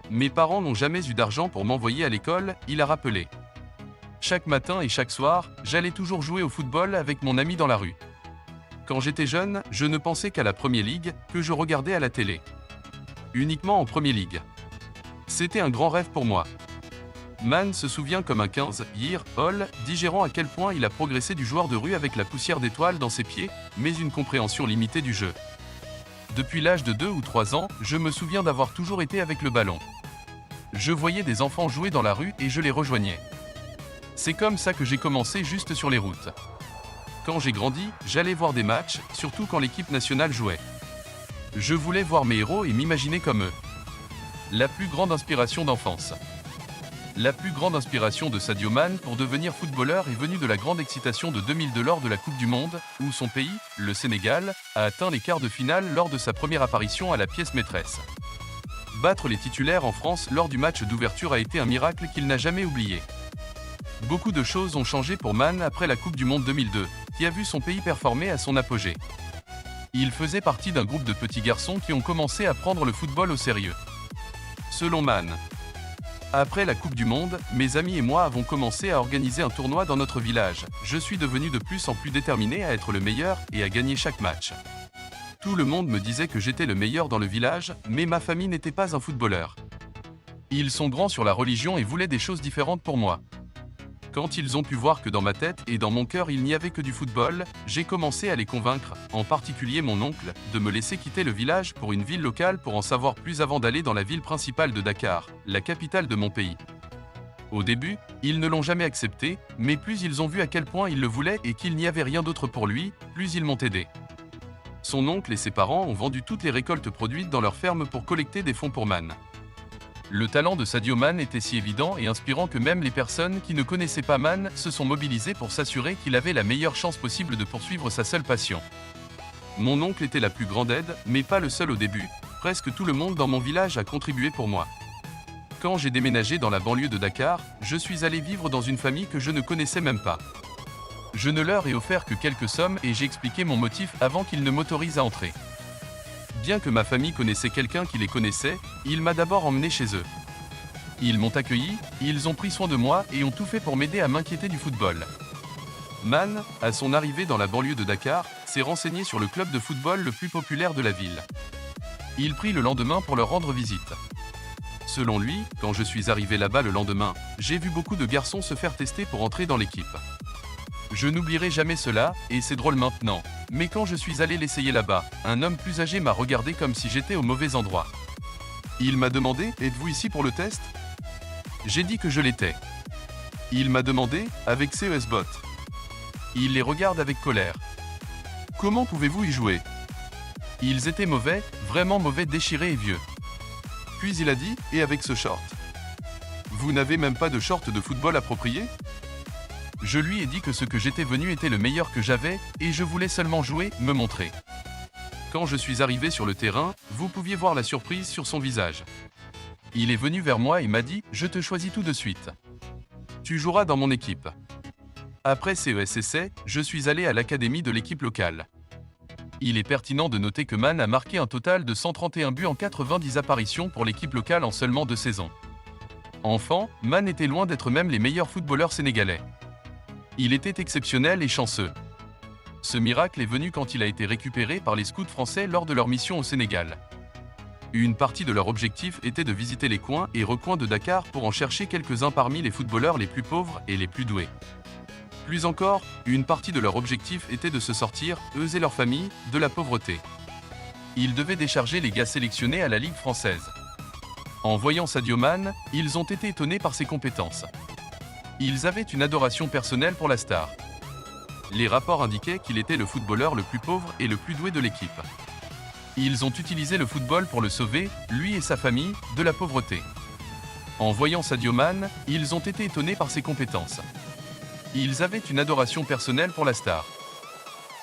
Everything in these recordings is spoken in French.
Mes parents n'ont jamais eu d'argent pour m'envoyer à l'école, il a rappelé. Chaque matin et chaque soir, j'allais toujours jouer au football avec mon ami dans la rue. Quand j'étais jeune, je ne pensais qu'à la Premier League, que je regardais à la télé. Uniquement en Premier League. C'était un grand rêve pour moi. Mann se souvient comme un 15-year-old, digérant à quel point il a progressé du joueur de rue avec la poussière d'étoiles dans ses pieds, mais une compréhension limitée du jeu. Depuis l'âge de 2 ou 3 ans, je me souviens d'avoir toujours été avec le ballon. Je voyais des enfants jouer dans la rue et je les rejoignais. C'est comme ça que j'ai commencé juste sur les routes. Quand j'ai grandi, j'allais voir des matchs, surtout quand l'équipe nationale jouait. Je voulais voir mes héros et m'imaginer comme eux. La plus grande inspiration d'enfance. La plus grande inspiration de Sadio Mané pour devenir footballeur est venue de la grande excitation de 2002 lors de la Coupe du Monde, où son pays, le Sénégal, a atteint les quarts de finale lors de sa première apparition à la pièce maîtresse. Battre les titulaires en France lors du match d'ouverture a été un miracle qu'il n'a jamais oublié. Beaucoup de choses ont changé pour Mané après la Coupe du Monde 2002, qui a vu son pays performer à son apogée. Il faisait partie d'un groupe de petits garçons qui ont commencé à prendre le football au sérieux. Selon Mané. Après la Coupe du Monde, mes amis et moi avons commencé à organiser un tournoi dans notre village. Je suis devenu de plus en plus déterminé à être le meilleur et à gagner chaque match. Tout le monde me disait que j'étais le meilleur dans le village, mais ma famille n'était pas un footballeur. Ils sont grands sur la religion et voulaient des choses différentes pour moi. Quand ils ont pu voir que dans ma tête et dans mon cœur il n'y avait que du football, j'ai commencé à les convaincre, en particulier mon oncle, de me laisser quitter le village pour une ville locale pour en savoir plus avant d'aller dans la ville principale de Dakar, la capitale de mon pays. Au début, ils ne l'ont jamais accepté, mais plus ils ont vu à quel point il le voulait et qu'il n'y avait rien d'autre pour lui, plus ils m'ont aidé. Son oncle et ses parents ont vendu toutes les récoltes produites dans leur ferme pour collecter des fonds pour Mané. Le talent de Sadio Mané était si évident et inspirant que même les personnes qui ne connaissaient pas Mané se sont mobilisées pour s'assurer qu'il avait la meilleure chance possible de poursuivre sa seule passion. Mon oncle était la plus grande aide, mais pas le seul au début. Presque tout le monde dans mon village a contribué pour moi. Quand j'ai déménagé dans la banlieue de Dakar, je suis allé vivre dans une famille que je ne connaissais même pas. Je ne leur ai offert que quelques sommes et j'ai expliqué mon motif avant qu'ils ne m'autorisent à entrer. Bien que ma famille connaissait quelqu'un qui les connaissait, il m'a d'abord emmené chez eux. Ils m'ont accueilli, ils ont pris soin de moi et ont tout fait pour m'aider à m'inquiéter du football. Mané, à son arrivée dans la banlieue de Dakar, s'est renseigné sur le club de football le plus populaire de la ville. Il prit le lendemain pour leur rendre visite. Selon lui, quand je suis arrivé là-bas le lendemain, j'ai vu beaucoup de garçons se faire tester pour entrer dans l'équipe. Je n'oublierai jamais cela, et c'est drôle maintenant. Mais quand je suis allé l'essayer là-bas, un homme plus âgé m'a regardé comme si j'étais au mauvais endroit. Il m'a demandé « Êtes-vous ici pour le test ?» J'ai dit que je l'étais. Il m'a demandé « Avec CES Bot ?» Il les regarde avec colère. « Comment pouvez-vous y jouer ?» Ils étaient mauvais, vraiment mauvais, déchirés et vieux. Puis il a dit « Et avec ce short ?» Vous n'avez même pas de short de football approprié ? Je lui ai dit que ce que j'étais venu était le meilleur que j'avais, et je voulais seulement jouer, me montrer. Quand je suis arrivé sur le terrain, vous pouviez voir la surprise sur son visage. Il est venu vers moi et m'a dit « Je te choisis tout de suite. Tu joueras dans mon équipe. » Après CES essai, je suis allé à l'académie de l'équipe locale. Il est pertinent de noter que Mané a marqué un total de 131 buts en 90 apparitions pour l'équipe locale en seulement 2 saisons. Enfant, Mané était loin d'être même les meilleurs footballeurs sénégalais. Il était exceptionnel et chanceux. Ce miracle est venu quand il a été récupéré par les scouts français lors de leur mission au Sénégal. Une partie de leur objectif était de visiter les coins et recoins de Dakar pour en chercher quelques-uns parmi les footballeurs les plus pauvres et les plus doués. Plus encore, une partie de leur objectif était de se sortir, eux et leur famille, de la pauvreté. Ils devaient décharger les gars sélectionnés à la Ligue française. En voyant Sadio Mané, ils ont été étonnés par ses compétences. Ils avaient une adoration personnelle pour la star. Les rapports indiquaient qu'il était le footballeur le plus pauvre et le plus doué de l'équipe. Ils ont utilisé le football pour le sauver, lui et sa famille, de la pauvreté. En voyant Sadio Mané, ils ont été étonnés par ses compétences. Ils avaient une adoration personnelle pour la star.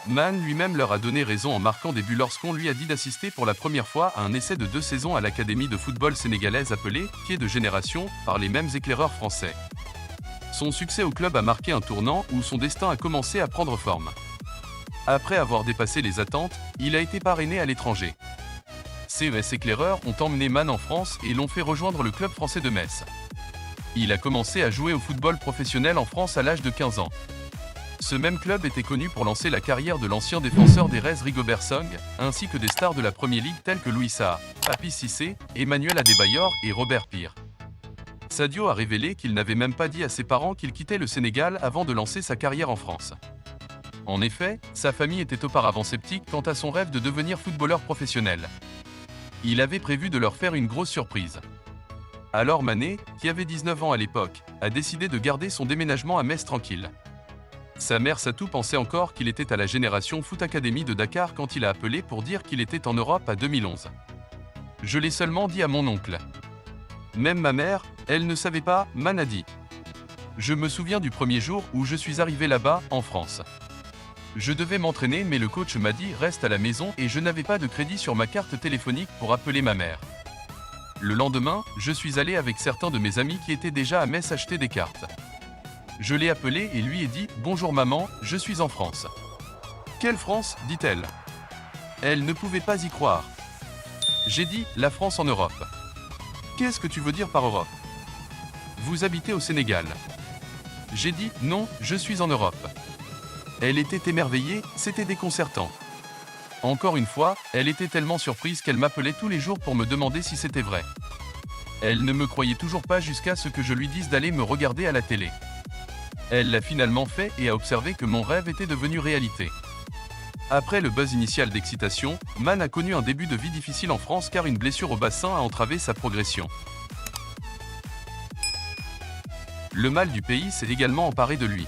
Mané lui-même leur a donné raison en marquant des buts lorsqu'on lui a dit d'assister pour la première fois à un essai de 2 saisons à l'académie de football sénégalaise appelée « Pied de génération » par les mêmes éclaireurs français. Son succès au club a marqué un tournant où son destin a commencé à prendre forme. Après avoir dépassé les attentes, il a été parrainé à l'étranger. CES Éclaireurs ont emmené Man en France et l'ont fait rejoindre le club français de Metz. Il a commencé à jouer au football professionnel en France à l'âge de 15 ans. Ce même club était connu pour lancer la carrière de l'ancien défenseur des Reds Rigobert Song, ainsi que des stars de la Premier League telles que Louis Saha, Papi Cissé, Emmanuel Adebayor et Robert Pire. Sadio a révélé qu'il n'avait même pas dit à ses parents qu'il quittait le Sénégal avant de lancer sa carrière en France. En effet, sa famille était auparavant sceptique quant à son rêve de devenir footballeur professionnel. Il avait prévu de leur faire une grosse surprise. Alors Mané, qui avait 19 ans à l'époque, a décidé de garder son déménagement à Metz tranquille. Sa mère Satou pensait encore qu'il était à la génération Foot Academy de Dakar quand il a appelé pour dire qu'il était en Europe à 2011. Je l'ai seulement dit à mon oncle. Même ma mère, elle ne savait pas, Man a dit. Je me souviens du premier jour où je suis arrivé là-bas, en France. Je devais m'entraîner mais le coach m'a dit reste à la maison et je n'avais pas de crédit sur ma carte téléphonique pour appeler ma mère. Le lendemain, je suis allé avec certains de mes amis qui étaient déjà à Metz acheter des cartes. Je l'ai appelé et lui ai dit « Bonjour maman, je suis en France ». « Quelle France ?» dit-elle. Elle ne pouvait pas y croire. J'ai dit « La France en Europe ». « Qu'est-ce que tu veux dire par Europe ? Vous habitez au Sénégal. » J'ai dit « Non, je suis en Europe ». Elle était émerveillée, c'était déconcertant. Encore une fois, elle était tellement surprise qu'elle m'appelait tous les jours pour me demander si c'était vrai. Elle ne me croyait toujours pas jusqu'à ce que je lui dise d'aller me regarder à la télé. Elle l'a finalement fait et a observé que mon rêve était devenu réalité. Après le buzz initial d'excitation, Man a connu un début de vie difficile en France car une blessure au bassin a entravé sa progression. Le mal du pays s'est également emparé de lui.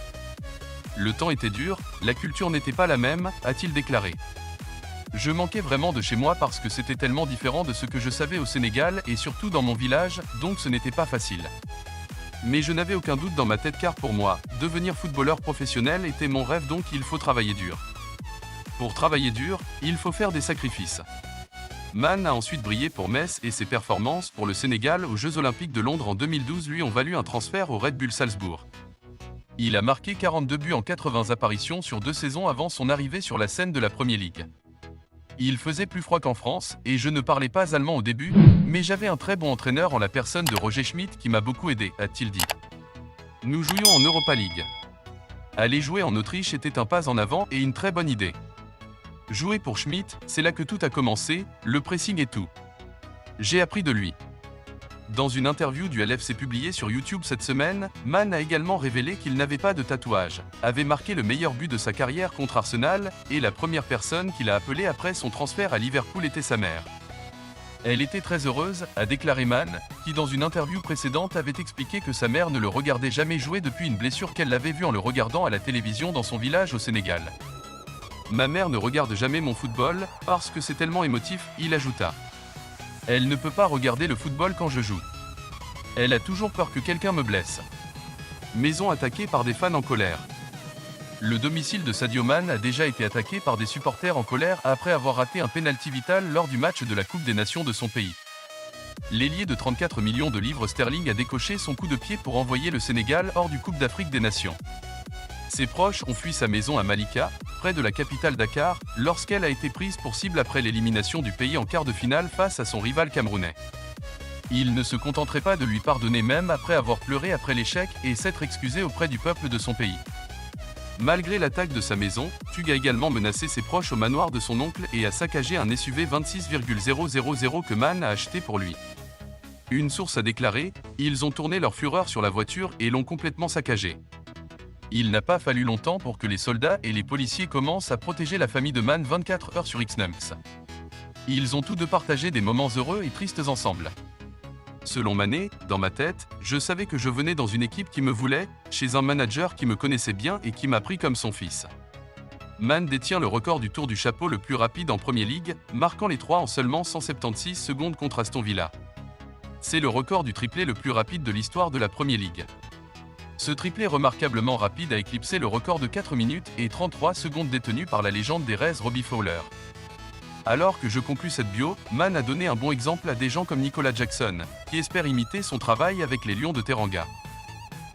Le temps était dur, la culture n'était pas la même, a-t-il déclaré. Je manquais vraiment de chez moi parce que c'était tellement différent de ce que je savais au Sénégal et surtout dans mon village, donc ce n'était pas facile. Mais je n'avais aucun doute dans ma tête car pour moi, devenir footballeur professionnel était mon rêve donc il faut travailler dur. Pour travailler dur, il faut faire des sacrifices. Man a ensuite brillé pour Metz et ses performances pour le Sénégal aux Jeux Olympiques de Londres en 2012 lui ont valu un transfert au Red Bull Salzbourg. Il a marqué 42 buts en 80 apparitions sur 2 saisons avant son arrivée sur la scène de la Premier League. Il faisait plus froid qu'en France et je ne parlais pas allemand au début, mais j'avais un très bon entraîneur en la personne de Roger Schmidt qui m'a beaucoup aidé, a-t-il dit. Nous jouions en Europa League. Aller jouer en Autriche était un pas en avant et une très bonne idée. Jouer pour Schmidt, c'est là que tout a commencé, le pressing et tout. J'ai appris de lui. Dans une interview du LFC publiée sur YouTube cette semaine, Man a également révélé qu'il n'avait pas de tatouage, avait marqué le meilleur but de sa carrière contre Arsenal, et la première personne qu'il a appelée après son transfert à Liverpool était sa mère. Elle était très heureuse, a déclaré Man, qui dans une interview précédente avait expliqué que sa mère ne le regardait jamais jouer depuis une blessure qu'elle l'avait vu en le regardant à la télévision dans son village au Sénégal. Ma mère ne regarde jamais mon football, parce que c'est tellement émotif, il ajouta. Elle ne peut pas regarder le football quand je joue. Elle a toujours peur que quelqu'un me blesse. Maison attaquée par des fans en colère. Le domicile de Sadio Mané a déjà été attaqué par des supporters en colère après avoir raté un pénalty vital lors du match de la Coupe des Nations de son pays. L'ailier de 34 millions de livres sterling a décoché son coup de pied pour envoyer le Sénégal hors du Coupe d'Afrique des Nations. Ses proches ont fui sa maison à Malika, près de la capitale Dakar, lorsqu'elle a été prise pour cible après l'élimination du pays en quart de finale face à son rival camerounais. Il ne se contenterait pas de lui pardonner même après avoir pleuré après l'échec et s'être excusé auprès du peuple de son pays. Malgré l'attaque de sa maison, Tug a également menacé ses proches au manoir de son oncle et a saccagé un SUV 26,000 que Man a acheté pour lui. Une source a déclaré « Ils ont tourné leur fureur sur la voiture et l'ont complètement saccagée ». Il n'a pas fallu longtemps pour que les soldats et les policiers commencent à protéger la famille de Man 24 heures sur X-Nums. Ils ont tous deux partagé des moments heureux et tristes ensemble. Selon Mané, dans ma tête, je savais que je venais dans une équipe qui me voulait, chez un manager qui me connaissait bien et qui m'a pris comme son fils. Man détient le record du tour du chapeau le plus rapide en Premier League, marquant les 3 en seulement 176 secondes contre Aston Villa. C'est le record du triplé le plus rapide de l'histoire de la Premier League. Ce triplé remarquablement rapide a éclipsé le record de 4 minutes et 33 secondes détenu par la légende des Rays Robbie Fowler. Alors que je conclus cette bio, Man a donné un bon exemple à des gens comme Nicolas Jackson, qui espèrent imiter son travail avec les Lions de Teranga.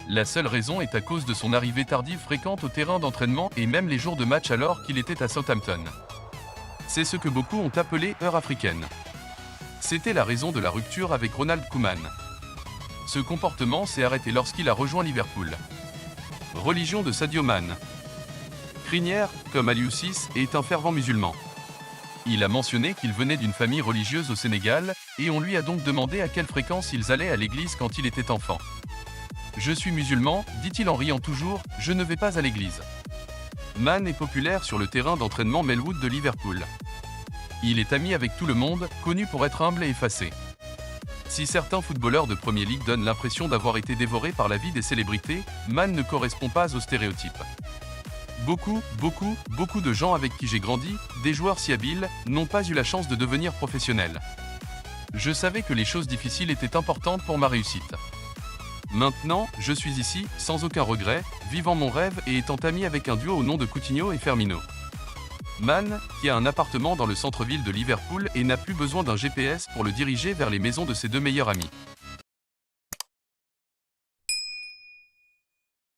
La seule raison est à cause de son arrivée tardive fréquente au terrain d'entraînement et même les jours de match alors qu'il était à Southampton. C'est ce que beaucoup ont appelé heure africaine. C'était la raison de la rupture avec Ronald Koeman. Ce comportement s'est arrêté lorsqu'il a rejoint Liverpool. Religion de Sadio Mane. Crinière, comme Aliou Cisse, est un fervent musulman. Il a mentionné qu'il venait d'une famille religieuse au Sénégal, et on lui a donc demandé à quelle fréquence ils allaient à l'église quand il était enfant. « Je suis musulman », dit-il en riant toujours, « je ne vais pas à l'église ». Mane est populaire sur le terrain d'entraînement Melwood de Liverpool. Il est ami avec tout le monde, connu pour être humble et effacé. Si certains footballeurs de Premier League donnent l'impression d'avoir été dévorés par la vie des célébrités, Mane ne correspond pas aux stéréotypes. Beaucoup de gens avec qui j'ai grandi, des joueurs si habiles, n'ont pas eu la chance de devenir professionnels. Je savais que les choses difficiles étaient importantes pour ma réussite. Maintenant, je suis ici, sans aucun regret, vivant mon rêve et étant ami avec un duo au nom de Coutinho et Firmino. Mane, qui a un appartement dans le centre-ville de Liverpool et n'a plus besoin d'un GPS pour le diriger vers les maisons de ses deux meilleurs amis.